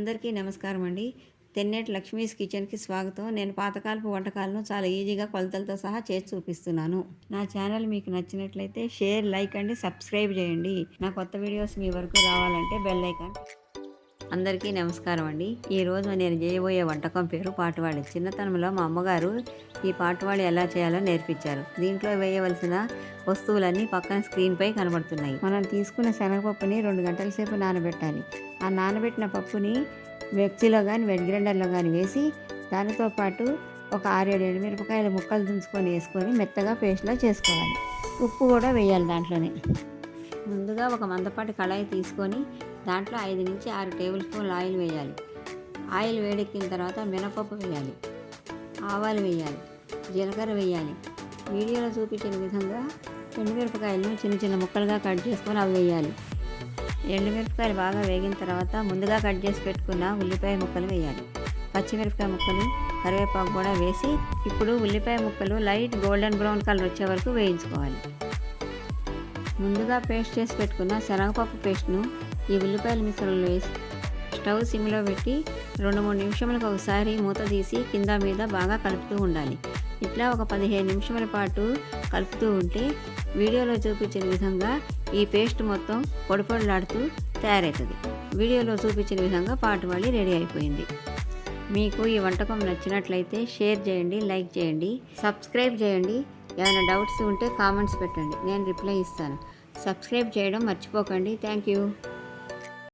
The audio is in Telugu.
అందరికీ నమస్కారం అండి. తెన్నేటి లక్ష్మీస్ కిచెన్‌కి స్వాగతం. నేను పాతకాలపు వంటకాలను చాలా ఈజీగా కొలతలతో సహా చేసి చూపిస్తున్నాను. నా ఛానల్ మీకు నచ్చినట్లయితే షేర్, లైక్ అండ్ సబ్స్క్రైబ్ చేయండి. నా కొత్త వీడియోస్ మీ వరకు రావాలంటే బెల్ ఐకాన్. అందరికీ నమస్కారం అండి. ఈరోజు నేను చేయబోయే వంటకం పేరు పాటువాడి. చిన్నతనంలో మా అమ్మగారు ఈ పాటువాడి ఎలా చేయాలో నేర్పించారు. దీంట్లో వేయవలసిన వస్తువులన్నీ పక్కన స్క్రీన్పై కనబడుతున్నాయి. మనం తీసుకున్న శనగపప్పుని 2 గంటల సేపు నానబెట్టాలి. ఆ నానబెట్టిన పప్పుని మిక్సీలో కానీ వెట్ గ్రైండర్లో కానీ వేసి దానితో పాటు ఒక 6-7 ఎండుమిరపకాయల ముక్కలు తుంచుకొని వేసుకొని మెత్తగా పేస్ట్లా చేసుకోవాలి. ఉప్పు కూడా వేయాలి దాంట్లోనే. ముందుగా ఒక మందపాటి కళాయి తీసుకొని దాంట్లో 5 నుంచి 6 టేబుల్ స్పూన్లు ఆయిల్ వేయాలి. ఆయిల్ వేడెక్కిన తర్వాత మినపప్పు వేయాలి, ఆవాలు వేయాలి, జీలకర్ర వేయాలి. వీడియోలో చూపించిన విధంగా ఎండుమిరపకాయలను చిన్న చిన్న ముక్కలుగా కట్ చేసుకొని అవి వేయాలి. ఎండుమిరపకాయలు బాగా వేగిన తర్వాత ముందుగా కట్ చేసి పెట్టుకున్న ఉల్లిపాయ ముక్కలు వేయాలి. పచ్చిమిరపకాయ ముక్కలు, కరివేపాకు కూడా వేసి ఇప్పుడు ఉల్లిపాయ ముక్కలు లైట్ గోల్డెన్ బ్రౌన్ కలర్ వచ్చే వరకు వేయించుకోవాలి. ముందుగా పేస్ట్ చేసి పెట్టుకున్న శనగపప్పు పేస్ట్ను ఈ ఉల్లిపాయల మిశ్రమంలో వేసి స్టవ్ సిమ్లో పెట్టి 2-3 నిమిషాలకు ఒకసారి మూత తీసి కింద మీద బాగా కలుపుతూ ఉండాలి. ఇట్లా ఒక 15 నిమిషాల పాటు కలుపుతూ ఉంటే వీడియోలో చూపించిన విధంగా ఈ పేస్ట్ మొత్తం పొడిపొడిలాడుతూ తయారవుతుంది. వీడియోలో చూపించిన విధంగా పాటువాడి రెడీ అయిపోయింది. మీకు ఈ వంటకం నచ్చినట్లయితే షేర్ చేయండి, లైక్ చేయండి, సబ్స్క్రైబ్ చేయండి. ఏమైనా డౌట్స్ ఉంటే కామెంట్స్ పెట్టండి, నేను రిప్లై ఇస్తాను. సబ్స్క్రైబ్ చేయడం మర్చిపోకండి. Thank you.